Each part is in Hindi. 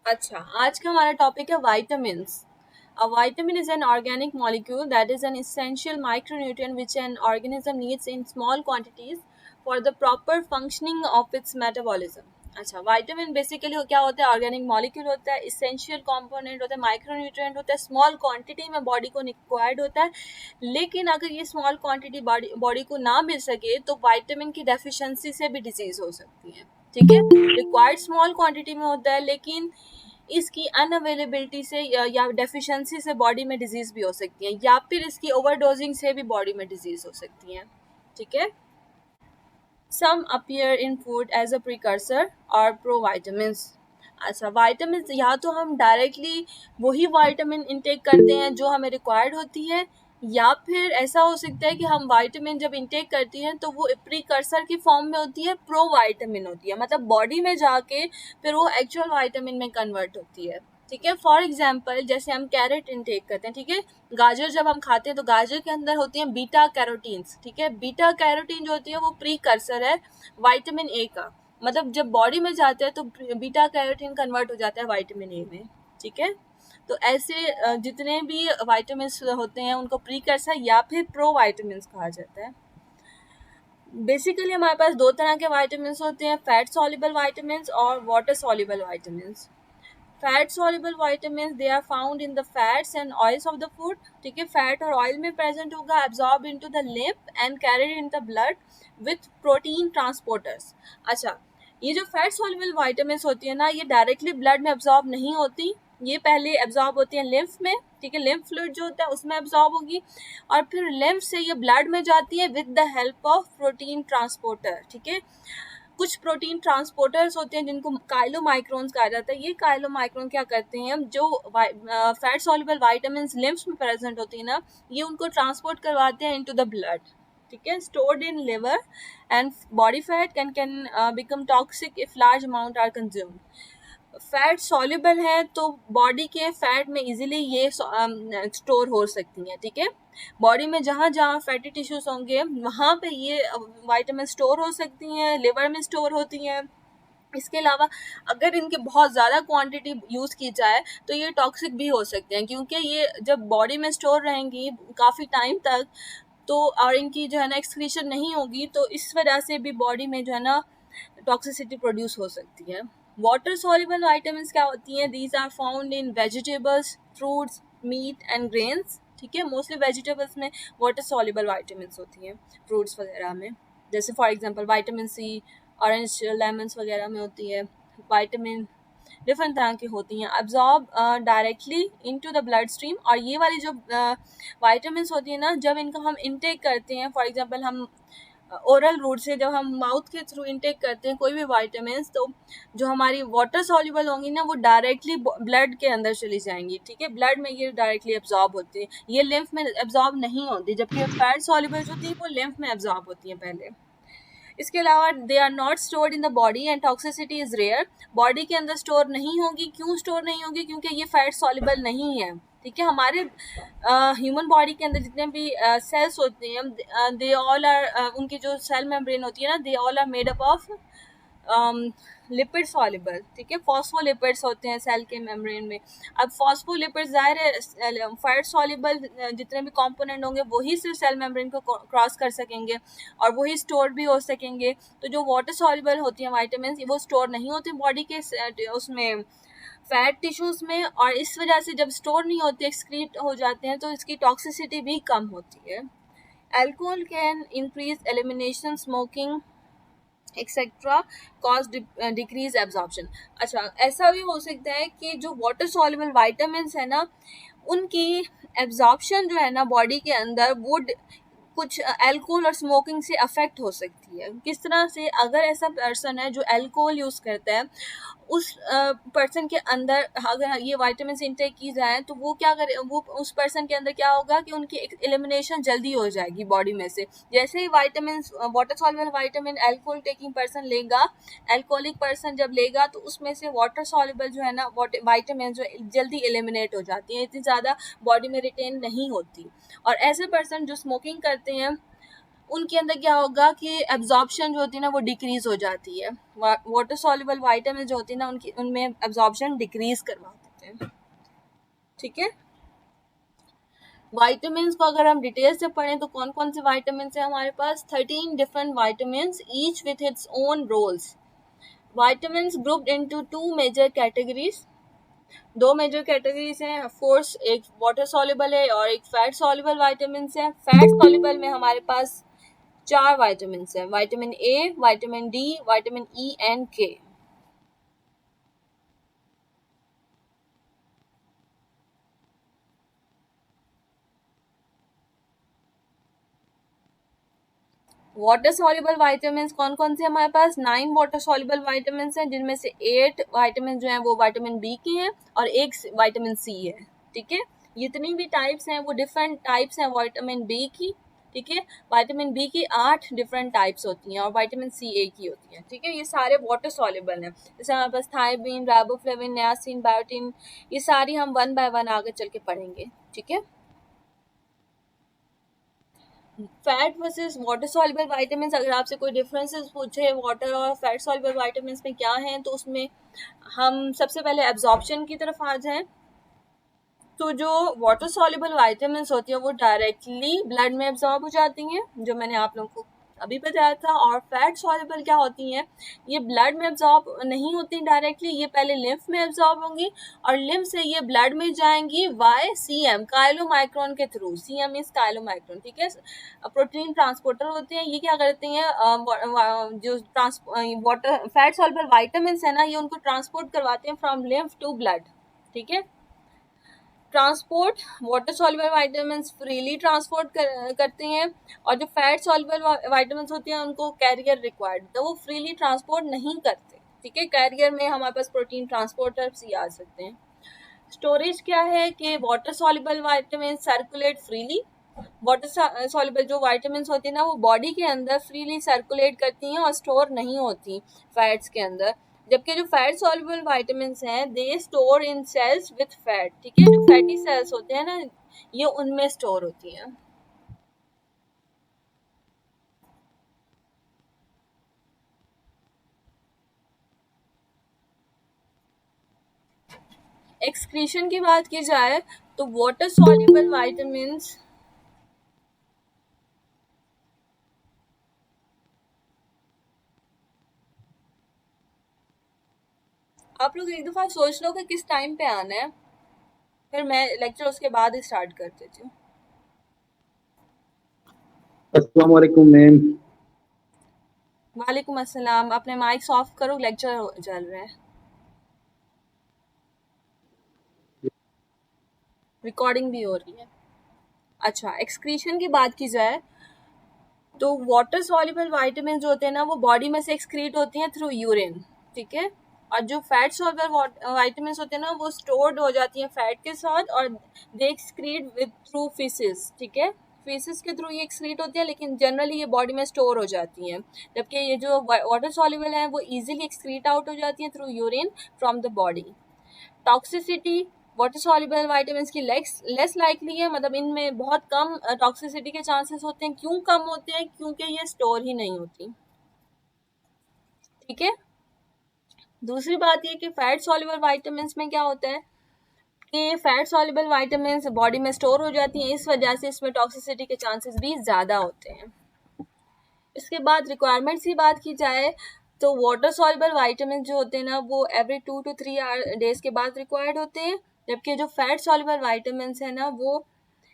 अच्छा, आज का हमारा टॉपिक है vitamins. A vitamin is an organic molecule that is an essential micronutrient which an organism needs in small quantities for the proper functioning of its metabolism. अच्छा, विटामिन बेसिकली क्या होता है? ऑर्गेनिक मॉलिक्यूल होता है, इसेंशियल कंपोनेंट होता है, माइक्रोन्यूट्रिएंट होता है, स्मॉल क्वांटिटी में बॉडी को रिक्वायर्ड होता है. लेकिन अगर ये स्मॉल क्वांटिटी बॉडी को ना मिल सके तो विटामिन की डेफिशिएंसी से भी डिजीज हो सकती है. ठीक है, रिक्वायर्ड स्मॉल क्वांटिटी में होता है लेकिन इसकी अनअवेलेबिलिटी से या डेफिशिएंसी से बॉडी में डिजीज भी हो सकती है, या फिर इसकी ओवरडोजिंग से भी बॉडी में डिजीज हो सकती है. ठीक है. Some appear in food as a precursor और प्रोवाइटामिन्स. अच्छा, विटामिन या तो हम डायरेक्टली वही विटामिन इनटेक करते हैं जो हमें रिक्वायर्ड होती है, या फिर ऐसा हो सकता है कि हम विटामिन जब इनटेक करती हैं तो वो प्रीकर्सर की फॉर्म में होती है, प्रोवाइटामिन होती है, मतलब बॉडी में जाके फिर वो एक्चुअल विटामिन में कन्वर्ट होती है. ठीक है. फॉर एग्जाम्पल जैसे हम कैरेट इनटेक करते हैं, ठीक है, गाजर जब हम खाते हैं तो गाजर के अंदर होती हैं बीटा कैरोटीन्स. ठीक है, बीटा कैरोटीन जो होती है वो प्रीकर्सर है विटामिन ए का, मतलब जब बॉडी में जाता है तो बीटा कैरोटीन कन्वर्ट हो जाता है विटामिन ए में. ठीक है. तो ऐसे जितने भी विटामिन होते हैं उनको प्रीकर्सर या फिर प्रो विटामिन कहा जाता है. बेसिकली हमारे पास दो तरह के विटामिन होते हैं, फैट सॉल्युबल विटामिन और water soluble vitamin. Fat soluble vitamin they are found in the fats and oils of the food. ठीक है, फैट और ऑयल में प्रेजेंट होगा, absorb into the lymph and carried in the blood with protein transporters. अच्छा, ये जो फैट सॉल्युबल विटामिन होती है ना, ये डायरेक्टली ब्लड में एब्जॉर्ब नहीं होती, ये पहले एब्जॉर्ब होती है लिम्फ में. ठीक है, लिम्फ फ्लूइड जो होता है उसमें एब्जॉर्ब होगी और फिर लिम्फ से ये ब्लड में जाती है with the help of protein transporter. ठीक है, कुछ प्रोटीन ट्रांसपोर्टर्स होते हैं जिनको काइलोमाइक्रोन्स कहा जाता है. ये काइलोमाइक्रोन क्या करते हैं, जो फैट सॉल्युबल विटामिन्स लिम्फ्स में प्रेजेंट होती है ना, ये उनको ट्रांसपोर्ट करवाते हैं इनटू द ब्लड. ठीक है, stored in liver and body fat can become toxic if large amount are consumed. Fat soluble है तो बॉडी के फैट में इजीली ये स्टोर हो सकती हैं. ठीक है, बॉडी में जहाँ जहाँ फैटी टिश्यूज होंगे वहाँ पे ये विटामिन स्टोर हो सकती हैं, लिवर में स्टोर होती हैं. इसके अलावा अगर इनकी बहुत ज़्यादा क्वांटिटी यूज़ की जाए तो ये टॉक्सिक भी हो सकते हैं, क्योंकि ये जब बॉडी में स्टोर रहेंगी काफ़ी टाइम तक तो और इनकी जो है ना एक्सक्रीशन नहीं होगी, तो इस वजह से भी बॉडी में जो है ना टॉक्सिसिटी प्रोड्यूस हो सकती है. वाटर सॉल्युबल विटामिन्स क्या होती हैं? These are found in vegetables, fruits, meat and grains. ठीक है, मोस्टली वेजिटेबल्स में वाटर सॉल्युबल विटामिन्स होती हैं, फ्रूट्स वगैरह में, जैसे for example vitamin C orange lemons वगैरह में होती है. विटामिन डिफरेंट तरह की होती हैं, absorb directly into the blood stream. और ये वाली जो विटामिन्स होती है ना, जब इनको हम इनटेक करते हैं, फॉर एग्जांपल हम ओरल रूट से जब हम माउथ के थ्रू इनटेक करते हैं कोई भी विटामिन्स, तो जो हमारी वाटर सॉल्युबल होंगी ना वो डायरेक्टली ब्लड के अंदर चली जाएंगी. ठीक है, ब्लड में ये डायरेक्टली एब्जॉर्ब होती है, ये लिम्फ में एब्जॉर्ब नहीं होती, जबकि फैट सॉल्युबल जो होती है वो लिम्फ में एब्जॉर्ब होती है पहले. इसके अलावा they are not stored in the body and toxicity is rare. Body के अंदर स्टोर नहीं होगी. क्यों स्टोर नहीं होगी? क्योंकि ये फैट सॉल्युबल नहीं है. ठीक है, हमारे ह्यूमन बॉडी के अंदर जितने भी सेल्स होते हैं, दे ऑल आर उनकी जो सेल मेम्ब्रेन होती है ना, they all are made up of lipid soluble. ठीक है, फॉस्फोलिपिड्स होते हैं सेल के मेम्ब्रेन में. अब फॉस्फोलिपिड्स जाहिर है फैट सॉल्युबल जितने भी कंपोनेंट होंगे वही सिर्फ सेल मेम्ब्रेन को क्रॉस कर सकेंगे और वही स्टोर भी हो सकेंगे. तो जो वाटर सॉल्युबल होती हैं विटामिन वो स्टोर नहीं होते बॉडी के उसमें फैट टिश्यूज में, और इस वजह से जब स्टोर नहीं होते एक्सक्रीट हो जाते हैं तो इसकी टॉक्सिसिटी भी कम होती है. Alcohol can increase elimination, smoking etcetera cause decrease absorption. अच्छा, ऐसा भी हो सकता है कि जो वाटर सॉल्युबल विटामिन है ना, उनकी एब्जॉर्प्शन जो है ना बॉडी के अंदर वो कुछ अल्कोहल और स्मोकिंग से अफेक्ट हो सकती है. किस तरह से? अगर ऐसा पर्सन है जो अल्कोहल यूज़ करता है, उस पर्सन के अंदर अगर ये विटामिन इनटेक की जाए तो वो क्या करे, वो उस पर्सन के अंदर क्या होगा कि उनकी एलिमिनेशन जल्दी हो जाएगी बॉडी में से. जैसे ही vitamin water soluble vitamin alcohol taking person लेगा, अल्कोहलिक पर्सन जब लेगा तो उसमें से वाटर सॉल्युबल जो है ना विटामिन जो जल्दी एलिमिनेट हो जाती है, इतनी ज़्यादा बॉडी में रिटेन नहीं होती. और ऐसे पर्सन जो स्मोकिंग करते हैं उनके अंदर क्या होगा कि एब्जॉर्प्शन जो होती है ना वो डिक्रीज हो जाती है। वाटर सॉल्युबल वाइटामिन जो होती है ना उनकी उनमें एब्जॉर्प्शन डिक्रीज करवा देते हैं। ठीक है, वाइटामिन को अगर हम डिटेल से पढ़ें तो कौन कौन से वाइटामिन है हमारे पास, 13 different vitamin, each with its own roles. Vitamin grouped into two major categories, दो मेजर कैटेगरीज हैं ऑफ कोर्स, एक वाटर सॉल्युबल है और एक फैट सॉल्युबल वाइटामिन है। फैट सॉल्युबल में हमारे पास चार वाइटामिन है, vitamin A, vitamin D, vitamin E and K. वाटर सॉल्युबल विटामिन कौन कौन से हमारे पास, 9 वाटर सॉल्युबल विटामिन हैं, जिनमें से 8 विटामिन जो हैं वो विटामिन बी के हैं और एक विटामिन सी है। ठीक है, जितनी भी टाइप्स हैं वो डिफरेंट टाइप्स हैं विटामिन बी की। ठीक है, विटामिन बी की 8 डिफरेंट टाइप्स होती हैं और विटामिन सी एक ही होती है। ठीक है, ये सारे वाटर सॉल्युबल हैं। जैसे हमारे पास थायमीन, राइबोफ्लेविन, नियासिन, बायोटिन, ये सारी हम वन बाय वन आगे चल के पढ़ेंगे। ठीक है, fat versus water soluble vitamin, अगर आपसे कोई डिफरेंसेस पूछे वाटर और फैट सॉल्युबल विटामिन में क्या है, तो उसमें हम सबसे पहले एब्जॉर्प्शन की तरफ आ जाएं। तो जो वाटर सॉल्युबल विटामिन होती है वो डायरेक्टली ब्लड में एब्जॉर्ब हो जाती हैं, जो मैंने आप लोगों को अभी बताया था। और फैट सॉल्युबल क्या होती हैं, ये ब्लड में एब्जॉर्ब नहीं होती डायरेक्टली, ये पहले लिम्फ में एब्जॉर्ब होंगी और लिम्फ से ये ब्लड में जाएंगी वाई सीएम, काइलोमाइक्रोन के थ्रू। CM is chylomicron. ठीक है, प्रोटीन ट्रांसपोर्टर होते हैं, ये क्या करते हैं, जो वाटर फैट सॉल्युबल विटामिन है ना, ये उनको ट्रांसपोर्ट करवाते हैं फ्रॉम लिम्फ टू ब्लड। ठीक है, transport water soluble vitamin freely transport करते हैं और जो फैट सॉल्युबल विटामिन होते हैं उनको कैरियर रिक्वायर्ड, तो वो फ्रीली ट्रांसपोर्ट नहीं करते। ठीक है, कैरियर में हमारे पास प्रोटीन ट्रांसपोर्टर्स ही आ सकते हैं। स्टोरेज क्या है कि water soluble vitamin circulate freely, water soluble जो विटामिन होती है ना वो बॉडी के अंदर फ्रीली सर्कुलेट करती हैं और स्टोर नहीं होती फैट्स के अंदर। जबकि जो फैट सॉल्युबल विटामिन हैं they store in sales with fat. ठीक है, जो फैटी सेल्स होते हैं ना ये उनमें स्टोर होती हैं। एक्सक्रीशन की बात की जाए तो वाटर सॉल्युबल विटामिन, आप लोग एक दफा सोच लो कि किस टाइम पे आना है, फिर मैं लेक्चर उसके बाद ही स्टार्ट कर देती हूँ। अस्सलाम वालेकुम मैम। वालेकुम अस्सलाम, अपने माइक्स ऑफ करो, लेक्चर चल रहे हैं, रिकॉर्डिंग भी हो रही है। अच्छा, एक्सक्रीशन की बात की जाए तो वाटर सॉल्युबल विटामिन जो होते हैं ना वो बॉडी में से एक्सक्रीट होती हैं थ्रू यूरिन। ठीक है, और जो फैट सॉल्युबल विटामिन होते हैं ना वो स्टोर्ड हो जाती हैं फैट के साथ और they excrete with through faeces. ठीक है, फीसिस के थ्रू ये एक्सक्रीट होती है, लेकिन जनरली ये बॉडी में स्टोर हो जाती हैं। जबकि ये जो वाटर सॉल्युबल है वो इजीली एक्सक्रीट आउट हो जाती हैं through urine from the body. Toxicity, water soluble vitamin की लेस लाइकली है, मतलब इनमें बहुत कम टॉक्सिसिटी के चांसेस होते हैं। क्यों कम होते हैं, क्योंकि ये स्टोर ही नहीं होती। ठीक है, दूसरी बात ये कि फैट सॉल्युबल विटामिन में क्या होता है कि फैट सॉल्युबल विटामिन बॉडी में स्टोर हो जाती हैं, इस वजह से इसमें टॉक्सिसिटी के चांसेस भी ज़्यादा होते हैं। इसके बाद रिक्वायरमेंट्स की बात की जाए तो वाटर सॉल्युबल विटामिन जो होते हैं ना वो एवरी 2 to 3 डेज के बाद रिक्वायर्ड होते हैं। जबकि जो फैट सॉल्युबल विटामिन है ना वो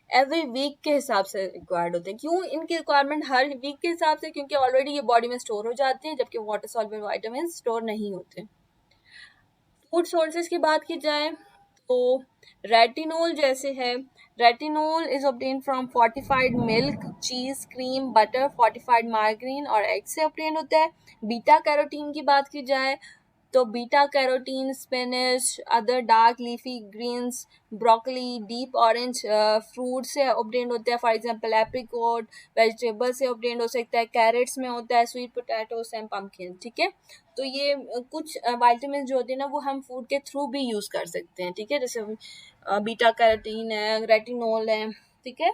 एवरी वीक के हिसाब से रिक्वायर्ड होते हैं। क्यों इनकी रिक्वायरमेंट हर वीक के हिसाब से, क्योंकि ऑलरेडी ये बॉडी में स्टोर हो जाते हैं, जबकि वाटर सॉल्युबल विटामिन स्टोर नहीं होते। फूड सोर्सेज की बात की जाए तो रेटिनोल जैसे है, retinol is obtain from fortified milk, cheese, cream, butter, fortified margarine और एग से ऑब्टेन होता है। बीटा कैरोटीन की बात की जाए तो beta carotene spinach, other dark leafy greens, broccoli, deep orange fruit से ऑब्टेन होता है, फॉर एग्जांपल एप्रिकॉट। वेजिटेबल से ऑब्टेन हो सकता है, कैरेट्स में होता है, स्वीट पोटैटोस एंड पम्पकिन। ठीक है, तो ये कुछ विटामिन जो होते हैं ना वो हम फूड के थ्रू भी यूज़ कर सकते हैं। ठीक है, जैसे बीटा कैरोटीन है, रेटिनोल है। ठीक है,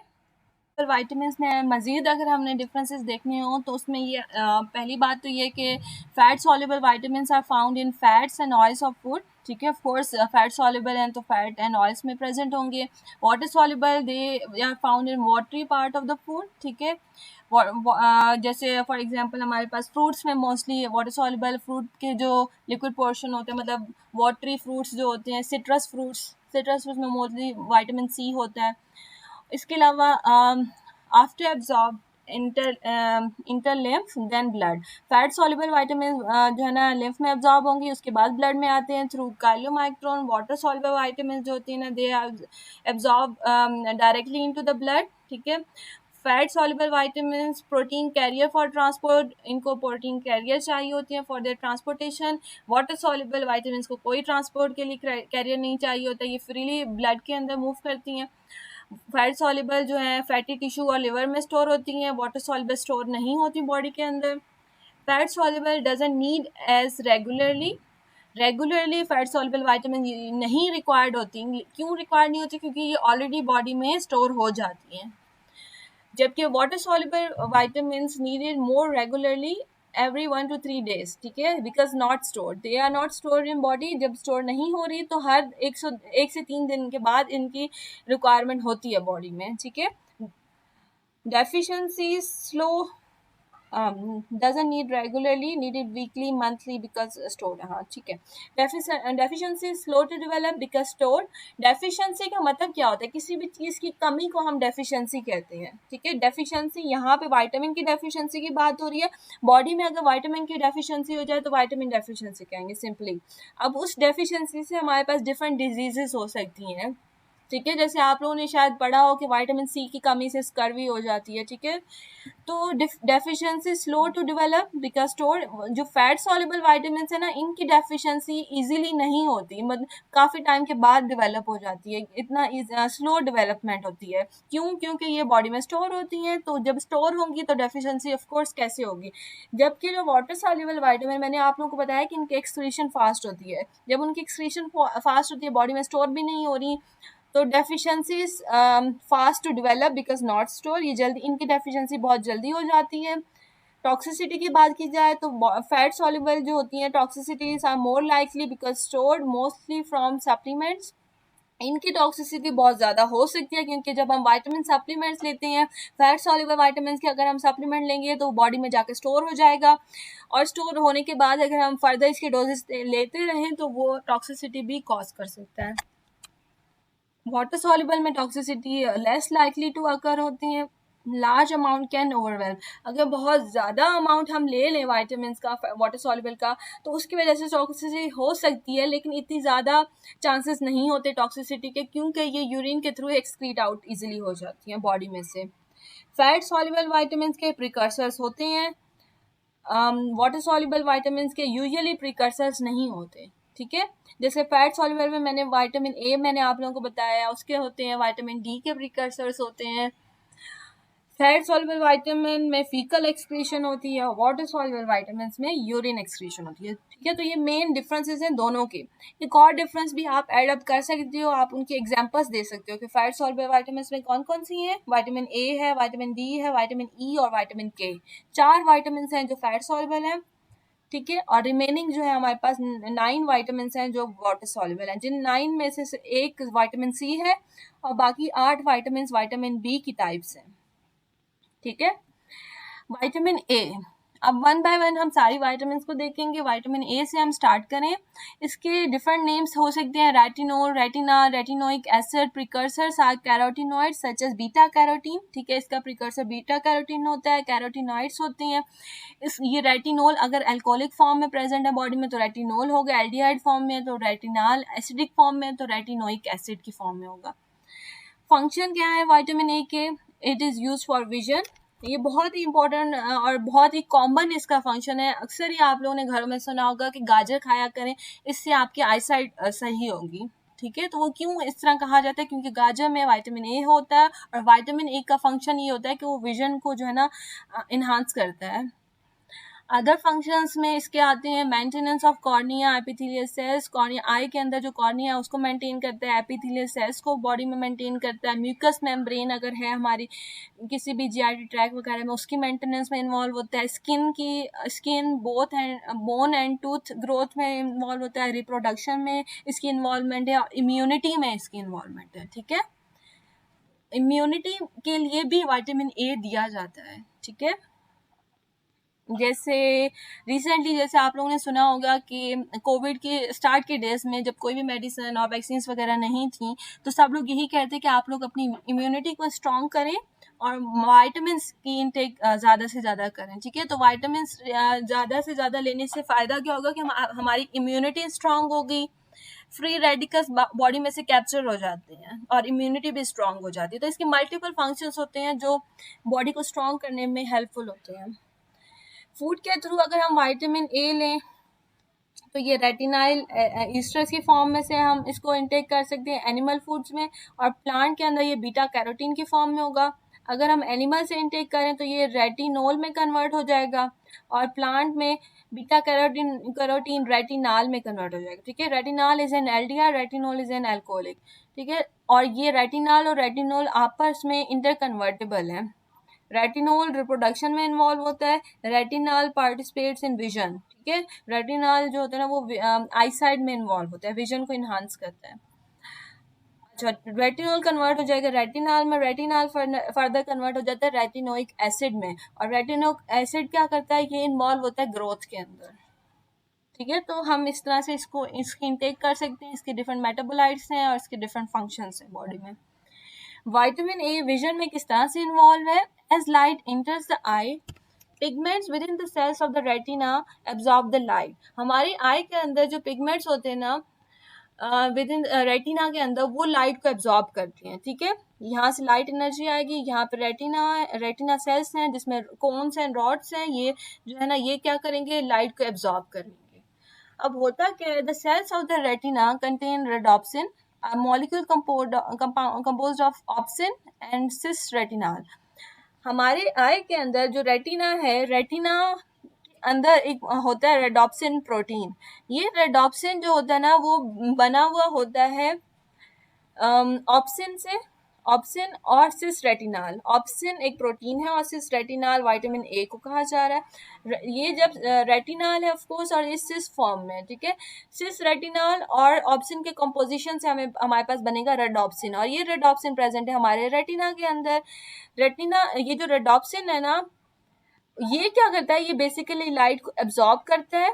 वाइटामिन में मज़ीद अगर हमने डिफरेंसेस देखने हो तो उसमें ये पहली बात तो ये कि fat soluble vitamin are found in fats and oils of food, ठीक है। ऑफ कोर्स फैट सॉल्युबल हैं तो फैट एंड ऑयल्स में प्रेजेंट होंगे। Water soluble they are found in watery part of the food, ठीक है। जैसे फॉर एग्जांपल हमारे पास फ्रूट्स में मोस्टली वाटर सॉल्युबल फ्रूट के जो लिक्विड पोर्शन होते हैं, मतलब वाटरी फ्रूट्स जो होते हैं, सिट्रस फ्रूट्स में मोस्टली विटामिन सी होता है। इसके अलावा after absorb into lymph then blood, fat soluble vitamin जो है ना लिम्फ में एब्जॉर्ब होंगी, उसके बाद ब्लड में आते हैं through chylomicron. Water soluble vitamin जो होती है ना they absorb directly into the blood, ठीक है। Fat soluble vitamin protein carrier for transport, इनको प्रोटीन कैरियर चाहिए होती है for their transportation. Water soluble vitamin को कोई ट्रांसपोर्ट के लिए कैरियर नहीं चाहिए होता, ये फ्रीली ब्लड के अंदर मूव करती हैं। फैट सॉल्युबल जो है फैटी टिश्यू और लिवर में स्टोर होती हैं, वाटर सॉल्युबल स्टोर नहीं होती बॉडी के अंदर। Fat soluble doesn't need as regularly fat soluble vitamin नहीं रिक्वायर्ड होती। क्यों रिक्वायर्ड नहीं होती? क्योंकि ये ऑलरेडी बॉडी में स्टोर हो जाती हैं। जबकि water soluble vitamin needed more regularly every 1 to 3 days, ठीक है, because not store, they are not store in body. जब स्टोर नहीं हो रही तो हर 1 से 3 दिन के बाद इनकी रिक्वायरमेंट होती है बॉडी में, ठीक है। Deficiency slow doesn't need regularly, needed weekly, monthly because stored, हाँ ठीक है। deficiency is slow to develop because stored। deficiency का मतलब क्या होता है? किसी भी चीज़ की कमी को हम deficiency कहते हैं, ठीक है। deficiency यहाँ पे विटामिन की deficiency की बात हो रही है। बॉडी में अगर विटामिन की deficiency हो जाए तो विटामिन deficiency कहेंगे सिंपली। अब उस deficiency से हमारे पास different diseases हो सकती हैं, ठीक है। जैसे आप लोगों ने शायद पढ़ा हो कि विटामिन सी की कमी से स्कर्वी हो जाती है, ठीक है। तो deficiency slow to develop because store, जो फैट सॉल्युबल विटामिन है ना इनकी डेफिशिएंसी इजीली नहीं होती, मतलब काफ़ी टाइम के बाद डेवलप हो जाती है, इतना स्लो डेवलपमेंट होती है। क्यों? क्योंकि ये बॉडी में स्टोर होती हैं, तो जब स्टोर होंगी तो डेफिशिएंसी ऑफ कोर्स कैसे होगी। जबकि जो वाटर सॉल्युबल विटामिन, मैंने आप लोगों को बताया कि इनकी एक्सक्रीशन फास्ट होती है। जब उनकी एक्सक्रीशन फास्ट होती है, बॉडी में स्टोर भी नहीं हो रही, तो deficiencies fast to develop because not store, ये जल्दी, इनकी डेफिशिएंसी बहुत जल्दी हो जाती है। टॉक्सिसिटी की बात की जाए तो फैट सॉल्युबल जो होती हैं toxicities are more likely because stored mostly from supplements. इनकी टॉक्सिसिटी बहुत ज़्यादा हो सकती है क्योंकि जब हम विटामिन सप्लीमेंट्स लेते हैं, फैट सॉल्युबल विटामिन के अगर हम सप्लीमेंट लेंगे तो बॉडी में जाकर स्टोर हो जाएगा, और स्टोर होने के बाद अगर हम फर्दर इसके डोजेस लेते रहें तो वो टॉक्सिसिटी भी कॉज कर सकता है। वाटर सॉल्युबल में toxicity less likely to occur होती हैं। लार्ज अमाउंट कैन ओवरवेल्म, अगर बहुत ज़्यादा अमाउंट हम ले लें विटामिन का, वाटर सॉल्युबल का, तो उसकी वजह से टॉक्सिसिटी हो सकती है, लेकिन इतनी ज़्यादा चांसेस नहीं होते टॉक्सिसिटी के, क्योंकि ये यूरिन के थ्रू एक्सक्रीट आउट इजीली हो जाती हैं बॉडी में से। फैट सॉल्युबल विटामिन के प्रिकर्सर्स होते हैं, वाटर सॉल्युबल विटामिन के यूजुअली प्रिकर्सर्स नहीं होते, ठीक है। जैसे फैट सॉल्युबल में मैंने विटामिन ए मैंने आप लोगों को बताया, उसके होते हैं, विटामिन डी के प्रिकर्सर्स होते हैं। फैट सॉल्युबल विटामिन में फीकल एक्सक्रीशन होती है, वाटर सॉल्युबल विटामिन में यूरिन एक्सक्रीशन होती है, ठीक है। तो ये मेन डिफरेंसेस हैं दोनों के। एक और डिफरेंस भी आप एड अप कर सकते हो, आप उनके एग्जांपल्स दे सकते हो कि फैट सॉल्युबल विटामिन में कौन कौन सी हैं। विटामिन ए है, विटामिन डी है, विटामिन ई और विटामिन के, 4 विटामिन हैं जो फैट सॉल्युबल हैं, ठीक है। और रिमेनिंग जो है हमारे पास 9 विटामिन हैं जो वाटर सॉल्युबल हैं, जिन 9 में से एक विटामिन सी है और बाकी 8 विटामिन बी की टाइप्स हैं, ठीक है। विटामिन ए, अब वन बाय वन हम सारी विटामिन को देखेंगे। विटामिन ए से हम स्टार्ट करें। इसके डिफरेंट नेम्स हो सकते हैं, retinol, retina, retinoic acid. Precursors are carotenoid such as beta carotene, ठीक है, इसका प्रिकर्सर बीटा कैरोटीन होता है, कैरोटिनॉइड्स होते हैं। ये रेटिनोल अगर अल्कोहलिक फॉर्म में प्रेजेंट है बॉडी में तो रेटिनोल होगा, एल्डिहाइड फॉर्म में तो रेटिनॉल, एसिडिक फॉर्म में तो रेटिनोइक एसिड की फॉर्म में होगा। फंक्शन क्या है विटामिन ए के? It is use for vision, ये बहुत ही इंपॉर्टेंट और बहुत ही कॉमन इसका फंक्शन है। अक्सर ही आप लोगों ने घरों में सुना होगा कि गाजर खाया करें, इससे आपकी आईसाइट सही होगी, ठीक है। तो वो क्यों इस तरह कहा जाता है? क्योंकि गाजर में विटामिन ए होता है और विटामिन ए का फंक्शन ये होता है कि वो विजन को जो है ना इन्हांस करता है। अदर फंक्शंस में इसके आते हैं maintenance of cornea epithelial cells, cornea eye के अंदर जो कॉर्निया है उसको मेंटेन करता है, एपिथेलियल सेल्स को बॉडी में मेंटेन करता है, म्यूकस मेम्ब्रेन अगर है हमारी किसी भी जीआईटी ट्रैक वगैरह में उसकी मेंटेनेंस में इन्वॉल्व होता है, skin both and bone and tooth growth में इन्वॉल्व होता है, रिप्रोडक्शन में इसकी इन्वॉल्वमेंट है, इम्यूनिटी में इसकी इन्वॉल्वमेंट है। ठीक है, इम्यूनिटी के लिए भी विटामिन ए दिया जाता है। ठीक है, जैसे रिसेंटली जैसे आप लोगों ने सुना होगा कि कोविड के स्टार्ट के डेज में जब कोई भी मेडिसिन और वैक्सीन वगैरह नहीं थी तो सब लोग यही कहते कि आप लोग अपनी इम्यूनिटी को स्ट्रॉन्ग करें और वाइटामिन की इंटेक ज़्यादा से ज़्यादा करें। ठीक है, तो वाइटामिन ज़्यादा से ज़्यादा लेने से फ़ायदा क्या होगा कि हमारी इम्यूनिटी स्ट्रॉन्ग होगी, फ्री रेडिकल्स बॉडी में से कैप्चर हो जाते हैं और इम्यूनिटी भी स्ट्रॉन्ग हो जाती है। तो इसके मल्टीपल फंक्शंस होते हैं जो बॉडी को स्ट्रॉन्ग करने में हेल्पफुल होते हैं। फूड के थ्रू अगर हम विटामिन ए लें तो ये रेटिनाइल ईस्टर्स की फॉर्म में से हम इसको इंटेक कर सकते हैं एनिमल फूड्स में, और प्लांट के अंदर ये बीटा कैरोटीन की फॉर्म में होगा। अगर हम एनिमल से इंटेक करें तो ये रेटिनोल में कन्वर्ट हो जाएगा, और प्लांट में बीटा कैरोटीन रेटिनाल में कन्वर्ट हो जाएगा। ठीक है, retinal is an aldehyde, retinol is an alcoholic. ठीक है, और ये रेटिनाल और रेटिनोल आपस में इंटर कन्वर्टेबल है। रेटिनोल रिप्रोडक्शन में इन्वॉल्व होता है, रेटिनल पार्टिसिपेट्स इन विजन। ठीक है, रेटिनल जो होता है ना वो आई साइड में इन्वॉल्व होता है, विजन को इन्हांस करता है। अच्छा, रेटिनोल कन्वर्ट हो जाएगा रेटिनल में, रेटिनल फर्दर कन्वर्ट हो जाता है रेटिनोइक एसिड में, और रेटिनोइक एसिड क्या करता है, ये इन्वॉल्व होता है ग्रोथ के अंदर। ठीक है, तो हम इस तरह से इसकी इंटेक कर सकते हैं। इसके डिफरेंट मेटाबोलाइट्स हैं और इसके डिफरेंट फंक्शंस हैं बॉडी में। विटामिन ए विजन में किस तरह से इन्वॉल्व है? As light enters the eye, pigments with in the cells of the retina absorb the light. हमारी आई के अंदर जो पिगमेंट्स होते हैं ना विद इन रेटिना के अंदर, वो लाइट को एब्जॉर्ब करती हैं। ठीक है, यहाँ से लाइट एनर्जी आएगी, यहाँ पे रेटिना सेल्स हैं जिसमें कोन्स एंड रॉड्स हैं, ये जो है ना ये क्या करेंगे, लाइट को एब्जॉर्ब कर लेंगे। अब होता क्या है, the cells of the retina contain rhodopsin, a molecule composed of opsin and cis retinal। हमारे आई के अंदर जो रेटिना है, रेटिना अंदर एक होता है रेडोप्सिन प्रोटीन। ये रेडोप्सिन जो होता है ना वो बना हुआ होता है ऑप्सिन से, ऑप्सिन और सिस रेटिनाल। ऑप्सिन एक प्रोटीन है और सिस रेटिनाल विटामिन ए को कहा जा रहा है। ये जब रेटिनाल है ऑफ कोर्स और ये सिस फॉर्म में। ठीक है, सिस रेटिनाल और ऑप्सिन के कंपोजिशन से हमारे पास बनेगा रेडोप्सिन, और ये रेडोप्सिन प्रेजेंट है हमारे रेटिना के अंदर। रेटिना ये जो रेडोप्सिन है ना ये क्या करता है, ये बेसिकली लाइट को एब्जॉर्ब करता है।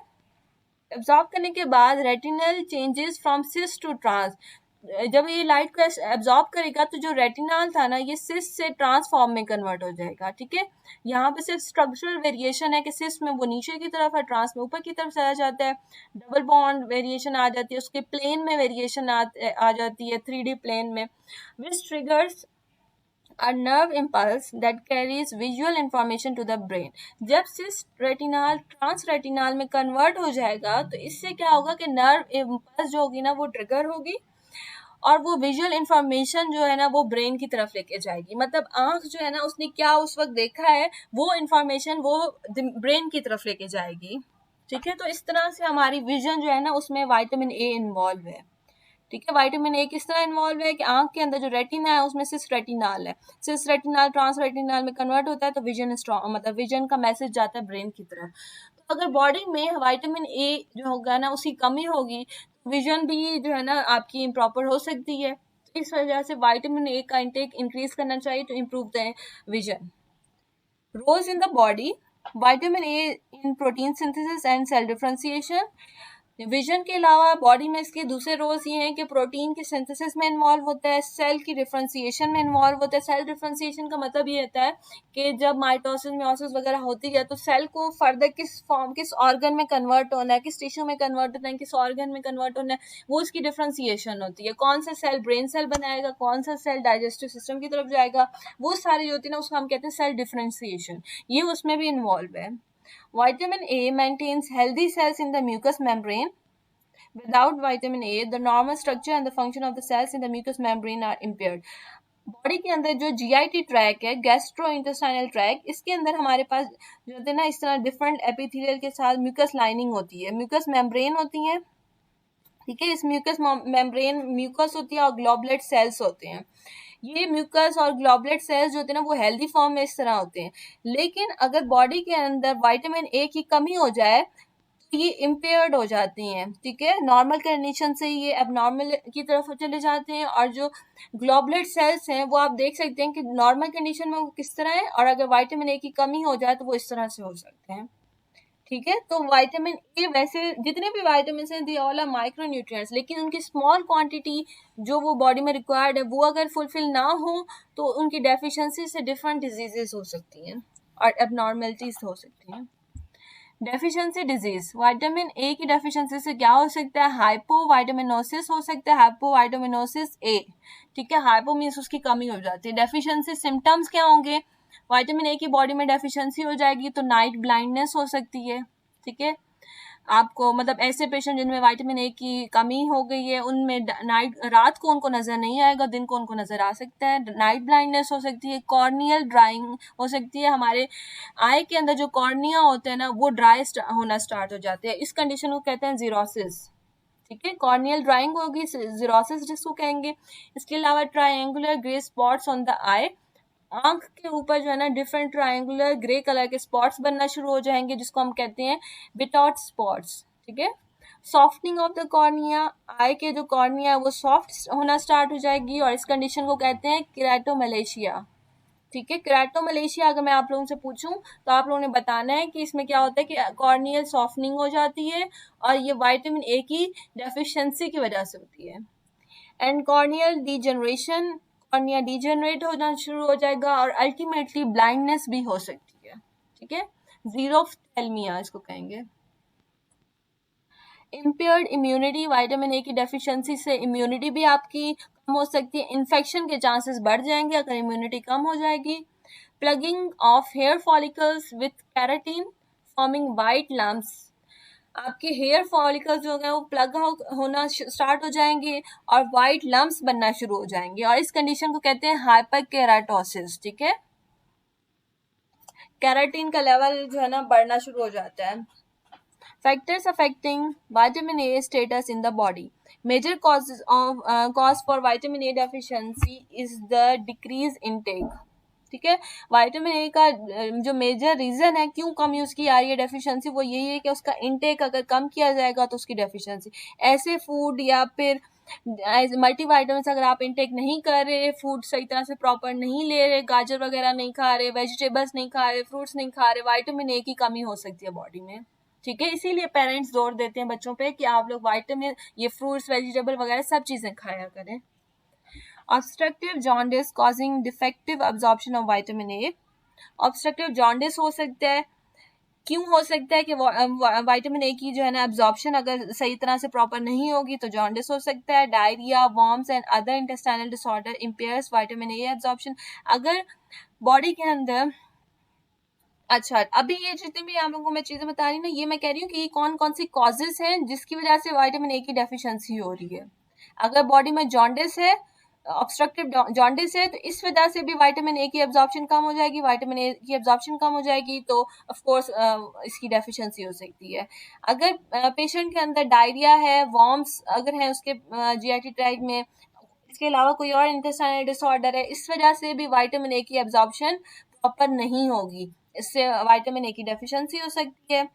एब्जॉर्ब करने के बाद retinal changes from cis to trans, जब ये लाइट को एब्जॉर्ब करेगा तो जो रेटिनल था ना ये सिस से ट्रांसफॉर्म में कन्वर्ट हो जाएगा। ठीक है, यहाँ पे सिर्फ स्ट्रक्चरल वेरिएशन है कि सिस में वो नीचे की तरफ है, ट्रांस में ऊपर की तरफ चला जाता है, डबल बॉन्ड वेरिएशन आ जाती है, उसके प्लेन में वेरिएशन आ जाती है 3D प्लेन में, विच triggers a nerve impulse that carries visual information to the brain। जब सिस रेटिनाल ट्रांस रेटिनाल में कन्वर्ट हो जाएगा तो इससे क्या होगा कि नर्व इम्पल्स जो होगी ना वो ट्रिगर होगी और वो विजुअल इंफॉर्मेशन जो है ना वो ब्रेन की तरफ लेके जाएगी। मतलब आंख जो है ना उसने क्या उस वक्त देखा है वो इंफॉर्मेशन वो ब्रेन की तरफ लेके जाएगी। ठीक है, तो इस तरह से हमारी विजन जो है ना उसमें विटामिन ए इन्वॉल्व है। ठीक है, विटामिन ए किस तरह इन्वॉल्व है कि आंख के अंदर जो रेटिना है उसमें सिस रेटिनाल है, सिस रेटिनाल ट्रांस रेटिनाल में कन्वर्ट होता है तो विजन स्ट्रॉन्ग, मतलब विजन का मैसेज जाता है ब्रेन की तरफ। तो अगर बॉडी में विटामिन ए जो होगा ना उसकी कमी होगी तो विजन भी जो है ना आपकी इम्प्रॉपर हो सकती है। तो इस वजह से विटामिन ए का इंटेक इंक्रीज करना चाहिए to improve the vision. Roles in the body, vitamin A in protein synthesis and cell differentiation. Vision के अलावा बॉडी में इसके दूसरे रोल्स ये हैं कि प्रोटीन के सिंथेसिस में इन्वॉल्व होता है, सेल की डिफरेंशिएशन में इन्वॉल्व होता है। सेल डिफरेंशिएशन का मतलब ये होता है कि जब माइटोसिस मियोसिस वगैरह होती है तो सेल को फर्दर किस ऑर्गन में कन्वर्ट होना है, किस टिश्यू में कन्वर्ट होना है, किस ऑर्गन में कन्वर्ट होना है, वो इसकी डिफरेंशिएशन होती है। कौन सा सेल ब्रेन सेल बनाएगा, कौन सा सेल डाइजेस्टिव सिस्टम की तरफ जाएगा, वो सारी जो होती है ना उसको हम कहते हैं सेल डिफरेंशिएशन, ये उसमें भी इन्वॉल्व है। Vitamin A maintains healthy cells in the mucous membrane। Without vitamin A, the normal structure and the function of the cells in the mucous membrane are impaired। Body के अंदर जो जीआईटी ट्रैक है, गैस्ट्रो इंटेस्टाइनल ट्रैक, इसके अंदर हमारे पास जो होते हैं ना इस तरह डिफरेंट एपिथेलियल के साथ म्यूकस लाइनिंग होती है, म्यूकस मेम्ब्रेन होती है। ठीक है, इस म्यूकस मेम्ब्रेन म्यूकस होती है और ग्लोबुलेट सेल्स होते हैं। ये म्यूकस और ग्लोबुलेट सेल्स जो होते हैं ना वो हेल्दी फॉर्म में इस तरह होते हैं। लेकिन अगर बॉडी के अंदर विटामिन ए की कमी हो जाए तो ये इम्पेयर्ड हो जाती हैं। ठीक है, नॉर्मल कंडीशन से ये एबनॉर्मल की तरफ चले जाते हैं। और जो ग्लोबुलेट सेल्स हैं वो आप देख सकते हैं कि नॉर्मल कंडीशन में वो किस तरह है, और अगर विटामिन ए की कमी हो जाए तो वो इस तरह से हो सकते हैं। ठीक है, तो विटामिन ए, वैसे जितने भी विटामिन हैं they all are micro nutrients, लेकिन उनकी स्मॉल क्वांटिटी जो वो बॉडी में रिक्वायर्ड है वो अगर फुलफिल ना हो तो उनकी डेफिशिएंसी से डिफरेंट डिजीजेस हो सकती हैं और एबनॉर्मलिटीज हो सकती हैं। डेफिशिएंसी डिजीज, विटामिन ए की डेफिशिएंसी से क्या हो सकता है? हाइपोविटामिनोसिस हो सकता है, हाइपोविटामिनोसिस ए। ठीक है, हाइपो मीन्स उसकी कमी हो जाती है। डेफिशिएंसी सिम्टम्स क्या होंगे? विटामिन ए की बॉडी में डेफिशिएंसी हो जाएगी तो नाइट ब्लाइंडनेस हो सकती है। ठीक है, आपको मतलब ऐसे पेशेंट जिनमें विटामिन ए की कमी हो गई है उनमें रात को उनको नजर नहीं आएगा, दिन को उनको नजर आ सकता है। नाइट ब्लाइंडनेस हो सकती है, कॉर्नियल ड्राइंग हो सकती है, हमारे आई के अंदर जो कॉर्निया होते हैं ना वो ड्राई होना स्टार्ट हो जाते हैं। इस कंडीशन को कहते हैं जीरोसिस। ठीक है, कॉर्नियल ड्राइंग होगी, जीरोसिस जिसको कहेंगे। इसके अलावा triangular grey spots on the eye, आंख के ऊपर जो है ना डिफरेंट ट्रायंगुलर ग्रे कलर के स्पॉट्स बनना शुरू हो जाएंगे जिसको हम कहते हैं बिटॉट स्पॉट्स। ठीक है, softening of the cornea, eye के जो कॉर्निया है वो सॉफ्ट होना स्टार्ट हो जाएगी और इस कंडीशन को कहते हैं केराटोमलेशिया। ठीक है, केराटोमलेशिया अगर मैं आप लोगों से पूछूं तो आप लोगों ने बताना है कि इसमें क्या होता है कि कॉर्नियल सॉफ्टनिंग हो जाती है और ये विटामिन ए की डेफिशिएंसी की वजह से होती है। And corneal degeneration, cornea degenerate होना शुरू हो जाएगा और अल्टीमेटली ब्लाइंडनेस भी हो सकती है। ठीक है, जीरोफ्थेल्मिया इसको कहेंगे। इम्पेयर्ड इम्यूनिटी, विटामिन ए की डेफिशिएंसी से इम्यूनिटी भी आपकी कम हो सकती है, इन्फेक्शन के चांसेस बढ़ जाएंगे अगर इम्यूनिटी कम हो जाएगी। Plugging of hair follicles with keratin forming white lumps, आपके हेयर फॉलिकल्स जो है वो प्लग होना स्टार्ट हो जाएंगे और वाइट लम्प्स बनना शुरू हो जाएंगे और इस कंडीशन को कहते हैं हाइपर केराटोसिस। ठीक है, कैराटीन का लेवल जो है ना बढ़ना शुरू हो जाता है। Factors affecting vitamin A status in the body. Major cause for vitamin A deficiency is the decrease intake. ठीक है, विटामिन ए का जो मेजर रीजन है क्यों कम यूज की आ रही है डेफिशिएंसी वो यही है कि उसका इनटेक अगर कम किया जाएगा तो उसकी डेफिशिएंसी, ऐसे फूड या फिर मल्टी वाइटामिन अगर आप इनटेक नहीं कर रहे, फूड सही तरह से प्रॉपर नहीं ले रहे, गाजर वगैरह नहीं खा रहे, वेजिटेबल्स नहीं खा रहे, फ्रूट्स नहीं खा रहे, विटामिन ए की कमी हो सकती है बॉडी में। ठीक है, इसीलिए पेरेंट्स जोर देते हैं बच्चों पे कि आप लोग विटामिन, ये फ्रूट्स वेजिटेबल वगैरह सब चीजें खाया करें। Obstructive jaundice causing defective absorption of vitamin A, obstructive jaundice हो सकता है, क्यों हो सकता है कि विटामिन ए की जो है ना एब्जॉर्प्शन अगर सही तरह से प्रॉपर नहीं होगी तो जॉन्डिस हो सकता है। Diarrhoea, worms and other intestinal disorder impairs vitamin A absorption. अगर बॉडी के अंदर, अच्छा अभी ये जितनी भी आप लोगों को मैं चीजें बता रही हूँ ना ये मैं कह रही हूँ कि ये कौन कौन सी कॉजेज हैं जिसकी वजह से विटामिन ए की डेफिशिएंसी हो रही है। अगर बॉडी में जॉन्डिस है, ऑब्स्ट्रक्टिव जॉन्डिस है, तो इस वजह से भी विटामिन ए की एब्जॉर्प्शन कम हो जाएगी, विटामिन ए की एब्जॉर्प्शन कम हो जाएगी तो ऑफ कोर्स इसकी डेफिशिएंसी हो सकती है। अगर पेशेंट के अंदर डायरिया है, वॉर्म्स अगर है उसके जीआईटी ट्रैक्ट में, इसके अलावा कोई और इंटेस्टाइनल डिसऑर्डर है, इस वजह से भी विटामिन ए की एब्जॉर्प्शन प्रॉपर नहीं होगी, इससे विटामिन ए की डेफिशिएंसी हो सकती है।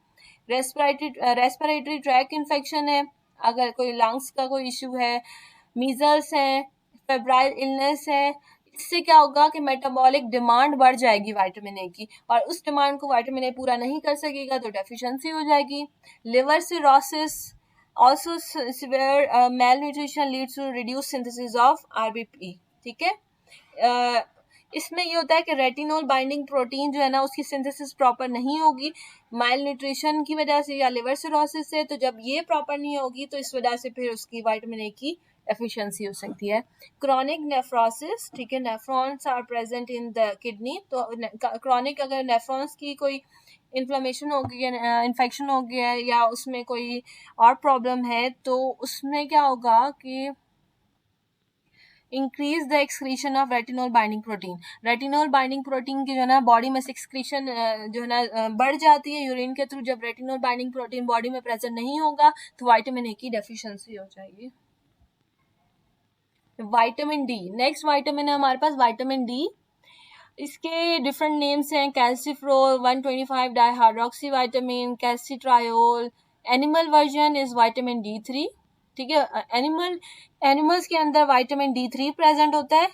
रेस्पिरेटरी ट्रैक इन्फेक्शन है, अगर कोई लंग्स का कोई इशू है, मीजल्स है, फेब्राइल इलनेस है, इससे क्या होगा कि मेटाबॉलिक डिमांड बढ़ जाएगी विटामिन ए की और उस डिमांड को विटामिन ए पूरा नहीं कर सकेगा तो डेफिशिएंसी हो जाएगी। Liver cirrhosis, also severe malnutrition leads to reduced synthesis of RBP। ठीक है, इसमें ये होता है कि रेटिनोल बाइंडिंग प्रोटीन जो है ना उसकी सिंथेसिस प्रॉपर नहीं होगी माइल न्यूट्रिशन की वजह से या लिवर सिरोसिस से, तो जब ये प्रॉपर नहीं होगी तो इस वजह से फिर उसकी विटामिन ए की एफिशिएंसी हो सकती है। क्रॉनिक नेफ्रोसिस, ठीक है, nephrons are present in the kidney, तो क्रॉनिक अगर नेफ्रॉन्स की कोई इन्फ्लेमेशन हो गई है, इन्फेक्शन हो गया है या उसमें कोई और प्रॉब्लम है तो उसमें क्या होगा कि increase the excretion of retinol binding protein. Retinol binding protein की जो है ना बॉडी में से एक्सक्रीशन जो है ना बढ़ जाती है यूरिन के थ्रू। जब रेटिनोल बाइंडिंग प्रोटीन बॉडी में प्रेजेंट नहीं होगा तो विटामिन ए की डेफिशिएंसी हो जाएगी। विटामिन डी, नेक्स्ट विटामिन है हमारे पास विटामिन डी। इसके डिफरेंट नेम्स हैं, calciferol, 125 dihydroxy vitamin, calcitriol. Animal version is vitamin D3। ठीक है, एनिमल्स के अंदर विटामिन D3 प्रेजेंट होता है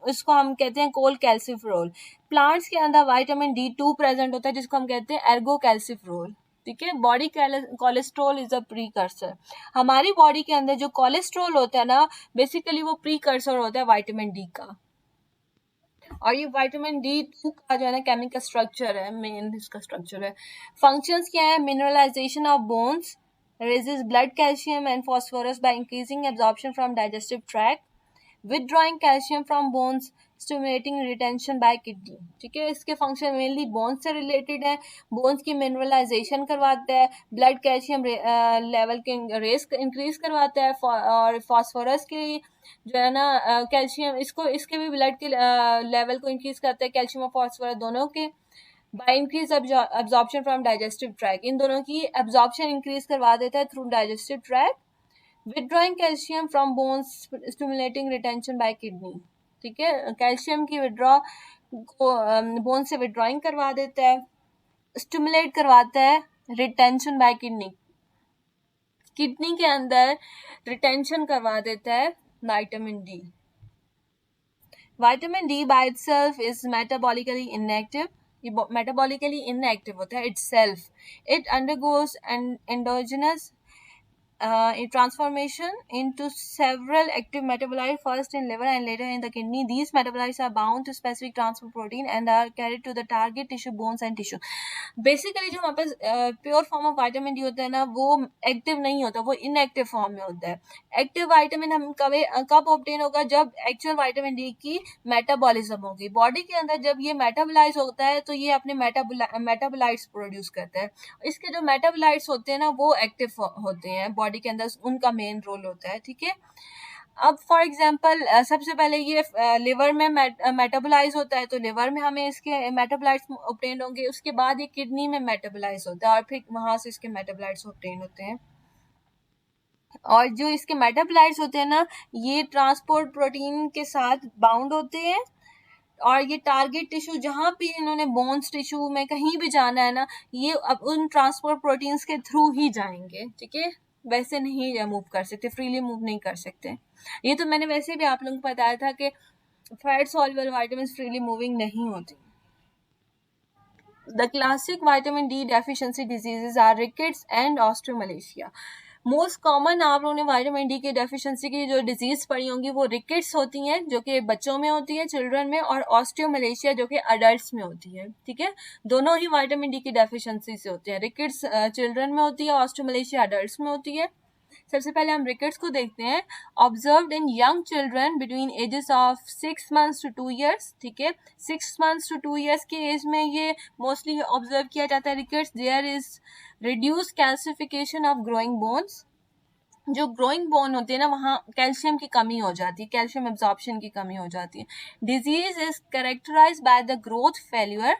इसको हम कहते हैं कोल कैल्सिफ्रोल। प्लांट्स के अंदर विटामिन D2 प्रेजेंट होता है जिसको हम कहते हैं एर्गो कैल्सिफ्रोल। ठीक है, body cholesterol is a precursor. हमारी बॉडी के अंदर जो कोलेस्ट्रॉल होता है ना, बेसिकली वो प्रीकर्सर होता है विटामिन डी का। और ये विटामिन D2 का जो है ना केमिकल स्ट्रक्चर है, मेन इसका स्ट्रक्चर है। फंक्शंस क्या है? Mineralization of bones, raises blood calcium and phosphorus by increasing absorption from digestive tract, withdrawing calcium from bones, stimulating retention by kidney। ठीक है, इसके फंक्शन मेनली बोन्स से रिलेटेड है। बोन्स की मिनरलाइजेशन करवाता है, ब्लड कैल्शियम लेवल के रेस इंक्रीज करवाता है, और फॉस्फोरस की जो है ना कैल्शियम इसके भी ब्लड के लेवल को इंक्रीज करता है, कैल्शियम और फॉस्फोरस दोनों के। By increase absorption from digestive tract, इन दोनों की एब्जॉर्प्शन इंक्रीज करवा देता है through digestive tract. Withdrawing calcium from bones, stimulating retention by kidney. ठीक है, कैल्शियम की विड्रॉ को बोन से विड्रॉइंग करवा देता है, स्टिमुलेट करवाता है रिटेंशन बाय किडनी, किडनी के अंदर रिटेंशन करवा देता है vitamin D. Vitamin D by itself is metabolically inactive, ये मेटाबॉलिकली इनएक्टिव होता है itself. It undergoes endogenous transformation into several active metabolites, first in liver and later in the kidney. These metabolites are bound to specific transport protein and are carried to the target tissue, bones and tissue. Basically जो हमारे पास pure form of vitamin D होता है ना, वो एक्टिव नहीं होता, वो इनएक्टिव फॉर्म में होता है। एक्टिव विटामिन हम कब ऑब्टेन होगा? जब एक्चुअल विटामिन डी की मेटाबॉलिज्म होगी बॉडी के अंदर। जब ये मेटाबोलाइज होता है तो ये अपने मेटाबोलाइट्स प्रोड्यूस करता है। इसके जो मेटाबोलाइट्स होते हैं ना, वो एक्टिव होते हैं बॉडी के अंदर, उनका मेन रोल होता है। ठीक है, अब फॉर एग्जांपल सबसे पहले ये लिवर में मेटाबोलाइज होता है, तो लिवर में हमें इसके मेटाबोलाइट्स ऑब्टेन होंगे। उसके बाद ये किडनी में मेटाबोलाइज होता है और फिर वहां से इसके मेटाबोलाइट्स ऑब्टेन होते हैं। और जो इसके मेटाबोलाइट्स होते हैं ना, ये ट्रांसपोर्ट प्रोटीन के साथ बाउंड होते हैं, और ये टारगेट टिश्यू जहाँ भी इन्होंने बोन्स टिश्यू में कहीं भी जाना है ना, ये अब उन ट्रांसपोर्ट प्रोटीन्स के थ्रू ही जाएंगे। ठीक है, वैसे नहीं मूव कर सकते, फ्रीली मूव नहीं कर सकते। ये तो मैंने वैसे भी आप लोगों को बताया था कि fat soluble vitamin freely moving नहीं होती। The classic vitamin D deficiency diseases are rickets and osteomalacia. Most common आप लोगों ने विटामिन डी की डेफिशिएंसी की जो डिजीज पड़ी होंगी वो रिकेट्स होती हैं, जो कि बच्चों में होती है, चिल्ड्रन में, और ऑस्टियोमलेशिया जो कि अडल्ट्स में होती है। ठीक है, दोनों ही विटामिन डी की डेफिशिएंसी से होते हैं। रिकेट्स चिल्ड्रन में होती है, ऑस्टियोमलेशिया अडल्ट्स में होती है। सबसे पहले हम रिकेट्स को देखते हैं। Observed in young children between ages of 6 months to 2 years। ठीक है, 6 months to 2 years के एज में ये मोस्टली ऑब्जर्व किया जाता है rickets. There is reduce calcification of growing bones, जो ग्रोइंग बोन होती है ना, वहाँ कैल्शियम की कमी हो जाती है, कैल्शियम एब्जॉर्प्शन की कमी हो जाती है। Disease is characterized by the growth failure,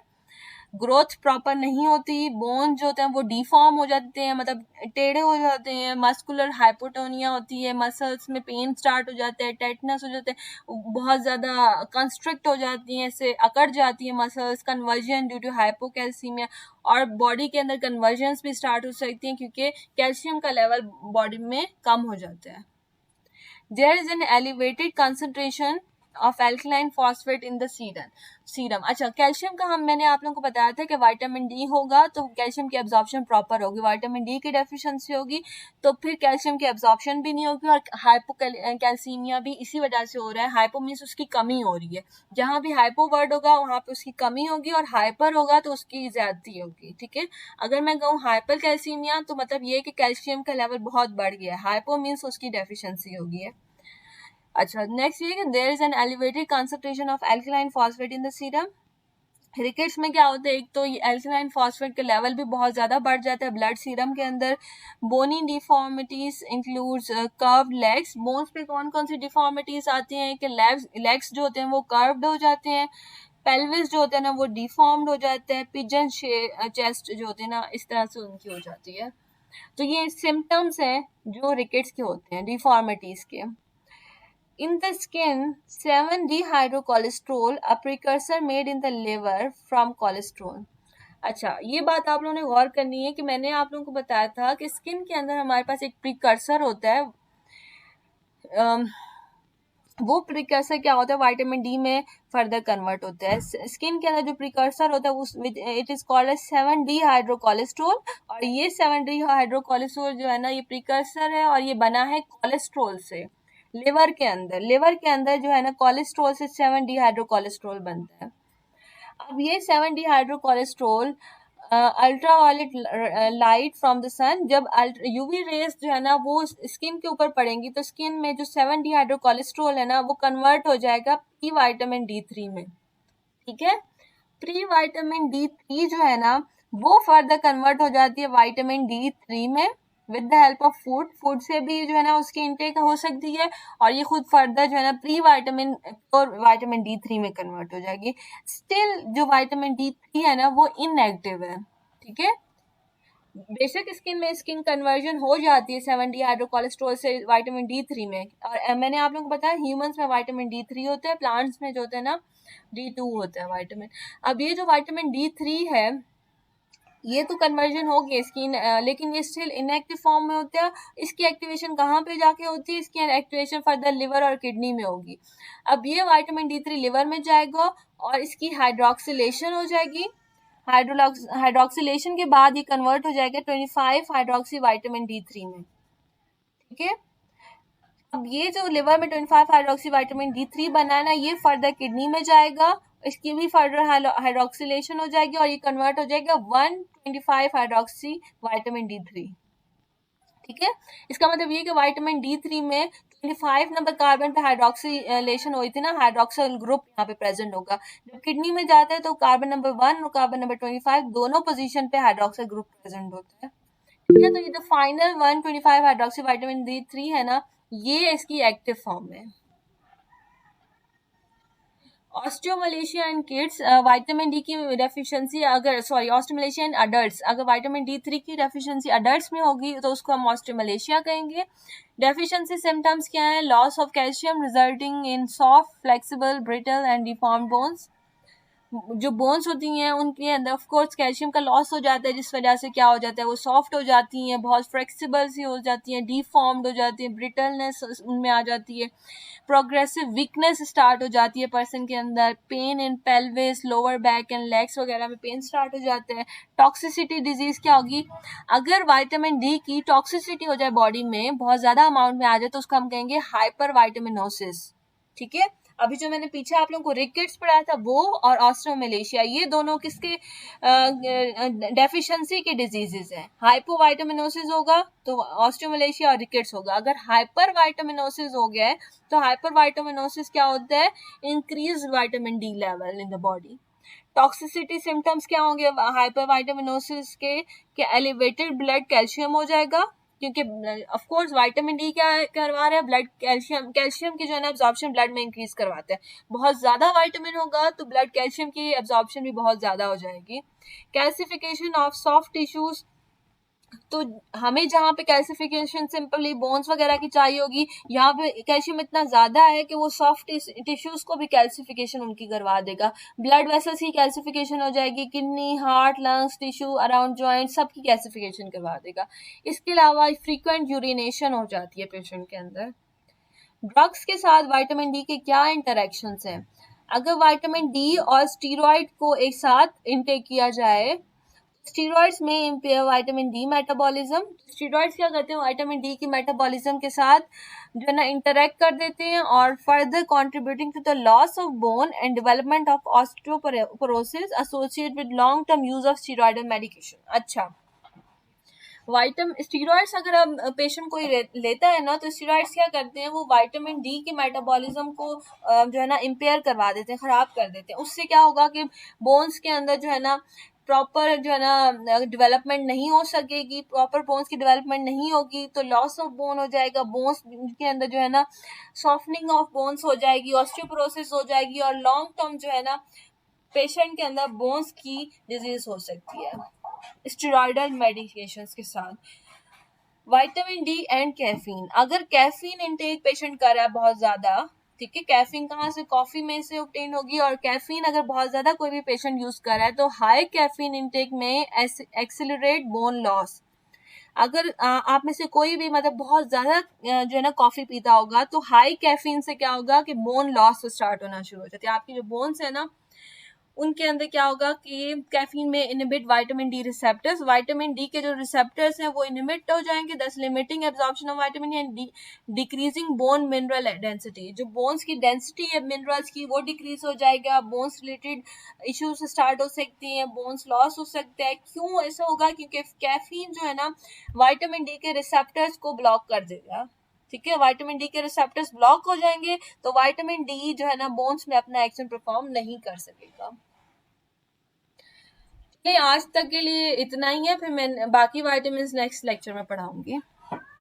growth proper नहीं होती, बोन जो होते हैं वो डिफॉर्म हो जाते हैं, मतलब टेढ़े हो जाते हैं, मस्कुलर हाइपोटोनिया होती है, मसल्स में पेन स्टार्ट हो जाता है, टेटनस हो जाते हैं, बहुत ज़्यादा कंस्ट्रिक्ट हो जाती हैं, ऐसे अकड़ जाती है muscles, convulsion due to hypocalcaemia, और बॉडी के अंदर कन्वर्जन्स भी स्टार्ट हो सकती हैं क्योंकि कैल्शियम का लेवल बॉडी में कम हो जाता है। There is an elevated concentration of alkaline phosphate in the serum. अच्छा, कैल्शियम का मैंने आप लोगों को बताया था कि विटामिन डी होगा तो कैल्शियम की एब्जॉर्प्शन प्रॉपर होगी। विटामिन डी की डेफिशिएंसी होगी तो फिर कैल्शियम की एब्जॉर्प्शन भी नहीं होगी, और हाइपोकैल्सीमिया भी इसी वजह से हो रहा है। हाइपो मीन्स उसकी कमी हो रही है, जहाँ भी हाइपो वर्ड होगा वहाँ पे उसकी कमी होगी, और हाइपर होगा तो उसकी ज्यादती होगी। ठीक है, अगर मैं कहूँ हाइपर कैल्सीमिया तो मतलब ये कि कैल्शियम का लेवल बहुत बढ़ गया है, हाइपो मीन्स उसकी डेफिशिएंसी होगी है। अच्छा, नेक्स्ट ये कि there is an elevated concentration of alkaline phosphate in the serum. Rickets में क्या होता है, एक तो एल्कलाइन फॉस्फेट के लेवल भी बहुत ज़्यादा बढ़ जाता है ब्लड सीरम के अंदर। Bony deformities includes curved legs. Bones पे कौन कौन सी डिफॉर्मिटीज आती हैं कि लेग्स जो होते हैं वो कर्व्ड हो जाते हैं, पेल्विस जो होते हैं ना वो डिफॉर्म्ड हो जाते हैं, पिजन चेस्ट जो होते हैं ना इस तरह से उनकी हो जाती है। तो ये सिम्टम्स हैं जो रिकेट्स के होते हैं, डिफॉर्मिटीज के। In the skin, 7-dehydrocholesterol, a precursor made in the liver from cholesterol. अच्छा, ये बात आप लोगों ने गौर करनी है कि मैंने आप लोगों को बताया था कि स्किन के अंदर हमारे पास एक प्रिकर्सर होता है। वो प्रिकर्सर क्या होता है, विटामिन डी में फर्दर कन्वर्ट होता है। स्किन के अंदर जो प्रिकर्सर होता है उस इट इज कॉल्ड 7-dehydrocholesterol। और ये 7-dehydrocholesterol जो है ना ये प्रिकर्सर है और ये बना है कोलेस्ट्रॉल से। लिवर के अंदर जो है ना कोलेस्ट्रॉल से 7-dehydrocholesterol बनता है। अब ये 7-dehydrocholesterol ultraviolet light from the sun, जब यूवी रेज जो है ना वो स्किन के ऊपर पड़ेंगी तो स्किन में जो 7-dehydrocholesterol है ना वो कन्वर्ट हो जाएगा प्री विटामिन D3 में। ठीक है, प्री विटामिन D3 जो है ना वो फर्दर कन्वर्ट हो जाती है विटामिन D3 में with the help of food से भी जो है ना उसकी इनटेक हो सकती है, और ये खुद फर्दर जो है ना प्री विटामिन और विटामिन D3 में कन्वर्ट हो जाएगी। स्टिल जो विटामिन D3 है ना वो इनएक्टिव है। ठीक है, बेशक स्किन कन्वर्जन हो जाती है 7-dehydrocholesterol से विटामिन D3 में, और मैंने आप लोगों को बताया ह्यूमंस में विटामिन D3 होता है, प्लांट्स में जो होता है ना D2 होता है विटामिन। अब ये जो विटामिन D3 है ये तो कन्वर्जन हो गई स्किन, लेकिन ये स्टिल इनएक्टिव फॉर्म में होता है। इसकी एक्टिवेशन कहाँ पे जाके होती है, इसकी एक्टिवेशन फर्दर लिवर और किडनी में होगी। अब ये विटामिन D3 लिवर में जाएगा और इसकी हाइड्रोक्सिलेशन हो जाएगी। हाइड्रोक्सिलेशन के बाद ये कन्वर्ट हो जाएगा 25 हाइड्रोक्सी विटामिन D3 में। ठीक है, अब ये जो लिवर में 25 हाइड्रोक्सी विटामिन D3 बना है ना ये फर्दर किडनी में जाएगा, इसकी भी फर्दर हाइड्रोक्सिलेशन हो जाएगी और ये कन्वर्ट हो जाएगा 125 हाइड्रोक्सी विटामिन D3। ठीक है, इसका मतलब ये कि विटामिन D3 में 25 नंबर कार्बन पे हाइड्रोक्सिलेशन हुई थी ना, हाइड्रोक्सिल ग्रुप यहाँ पे प्रेजेंट होगा। जब किडनी में जाता है तो कार्बन नंबर 1 और कार्बन नंबर 25 दोनों पोजीशन पे हाइड्रोक्सिल ग्रुप प्रेजेंट होता है। ठीक है, तो ये जो फाइनल 125 हाइड्रोक्सी विटामिन D3 है ना ये इसकी एक्टिव फॉर्म है। ऑस्टियोमलेशिया इन किड्स, विटामिन डी की डेफिशिएंसी अगर ऑस्टियोमलेशिया इन अडल्ट्स, अगर विटामिन D3 की डेफिशिएंसी अडल्ट्स में होगी तो उसको हम ऑस्टियोमलेशिया कहेंगे। डेफिशिएंसी सिम्टम्स क्या है, loss of calcium resulting in soft flexible brittle and deformed bones. जो बोन्स होती हैं उनके अंदर ऑफ कोर्स कैल्शियम का लॉस हो जाता है, जिस वजह से क्या हो जाता है वो सॉफ्ट हो जाती हैं, बहुत फ्लेक्सिबल सी हो जाती हैं, डिफॉर्म्ड हो जाती हैं, ब्रिटलनेस उनमें आ जाती है, प्रोग्रेसिव वीकनेस स्टार्ट हो जाती है पर्सन के अंदर, pain in pelvis, lower back and legs वगैरह में पेन स्टार्ट हो जाते हैं। टॉक्सिसिटी डिजीज क्या होगी, अगर विटामिन डी की टॉक्सिसिटी हो जाए बॉडी में बहुत ज़्यादा अमाउंट में आ जाए तो उसको हम कहेंगे हाइपर विटामिनोसिस। ठीक है, अभी जो मैंने पीछे आप लोगों को रिकेट्स पढ़ाया था वो और ऑस्ट्रोमलेशिया ये दोनों किसके डेफिशिएंसी के डिजीजेस हैं। हाइपोवाइटामिनोसिस होगा तो ऑस्ट्रोमलेशिया और रिकेट्स होगा। अगर हाइपर वाइटामिनोसिस हो गया है तो हाइपर वाइटामिनोसिस क्या होता है, increase vitamin D level in the body. Toxicity symptoms क्या होंगे हाइपर वाइटामिनोसिस के एलिवेटेड ब्लड कैल्शियम हो जाएगा, क्योंकि ऑफ कोर्स विटामिन डी क्या करवा रहा है, ब्लड कैल्शियम की जो है ना एब्जॉर्प्शन ब्लड में इंक्रीज करवाता है। बहुत ज़्यादा विटामिन होगा तो ब्लड कैल्शियम की एब्जॉर्प्शन भी बहुत ज़्यादा हो जाएगी। कैल्सिफिकेशन ऑफ सॉफ्ट टिश्यूज, तो हमें जहाँ पे कैल्सिफिकेशन सिंपली बोन्स वगैरह की चाहिए होगी, यहाँ पे कैल्शियम इतना ज़्यादा है कि वो सॉफ्ट टिश्यूज़ को भी कैल्सिफिकेशन उनकी करवा देगा। ब्लड वेसल्स की कैल्सिफिकेशन हो जाएगी, kidney, heart, lungs, tissue around joint सबकी कैल्सिफिकेशन करवा देगा। इसके अलावा फ्रीक्वेंट यूरिनेशन हो जाती है पेशेंट के अंदर। ड्रग्स के साथ विटामिन डी के क्या इंटरेक्शंस हैं, अगर विटामिन डी और स्टीरॉयड को एक साथ इनटेक किया जाए, स्टीरॉइड्स में empire vitamin D metabolism. Steroids क्या करते हैं, विटामिन डी की मेटाबॉलिज्म के साथ जो है ना इंटरेक्ट कर देते हैं और further contributing to the loss of bone and development of osteoporosis associated with long term use of steroidal medication. अच्छा, वाइटामिन स्टीरॉइड्स अगर अब पेशेंट कोई लेता है ना, तो स्टीरॉइड्स क्या करते हैं, वो विटामिन डी के मेटाबॉलिज्म को जो है ना इम्पेयर करवा देते हैं, ख़राब कर देते हैं। उससे क्या होगा कि बोन्स के अंदर जो है ना प्रॉपर जो है ना डेवलपमेंट नहीं हो सकेगी, प्रॉपर बोन्स की डेवलपमेंट नहीं होगी, तो लॉस ऑफ बोन हो जाएगा, बोन्स के अंदर जो है ना सॉफ्टनिंग ऑफ बोन्स हो जाएगी, ऑस्टियोपोरोसिस हो जाएगी, और लॉन्ग टर्म जो है ना पेशेंट के अंदर बोन्स की डिजीज हो सकती है स्टेरॉयडल मेडिकेशंस के साथ। विटामिन डी एंड कैफीन, अगर कैफीन इनटेक पेशेंट कर रहा है बहुत ज़्यादा, ठीक है, कैफीन कहाँ से, कॉफ़ी में से ऑब्टेन होगी, और कैफीन अगर बहुत ज़्यादा कोई भी पेशेंट यूज़ कर रहा है, तो हाई कैफीन इनटेक में एक्सेलरेट बोन लॉस। अगर आप में से कोई भी मतलब बहुत ज़्यादा जो है ना कॉफ़ी पीता होगा, तो हाई कैफीन से क्या होगा कि बोन लॉस स्टार्ट होना शुरू हो जाती है। आपकी जो बोन्स है ना, उनके अंदर क्या होगा कि कैफीन में inhibit vitamin D receptors, vitamin D के जो रिसेप्टर्स हैं वो इनिबिट हो जाएंगे, दस limiting absorption of vitamin and decreasing bone mineral density, जो बोन्स की डेंसिटी है मिनरल्स की वो डिक्रीज हो जाएगा, बोन्स रिलेटेड इश्यूज स्टार्ट हो सकती हैं, बोन्स लॉस हो सकता है। क्यों ऐसा होगा? क्योंकि कैफीन जो है ना विटामिन डी के रिसेप्टर्स को ब्लॉक कर देगा, ठीक है, विटामिन डी के रिसेप्टर्स ब्लॉक हो जाएंगे, तो विटामिन डी जो है ना बोन्स में अपना एक्शन परफॉर्म नहीं कर सकेगा। नहीं, आज तक के लिए इतना ही है, फिर मैं बाकी विटामिन नेक्स्ट लेक्चर में पढ़ाऊंगी।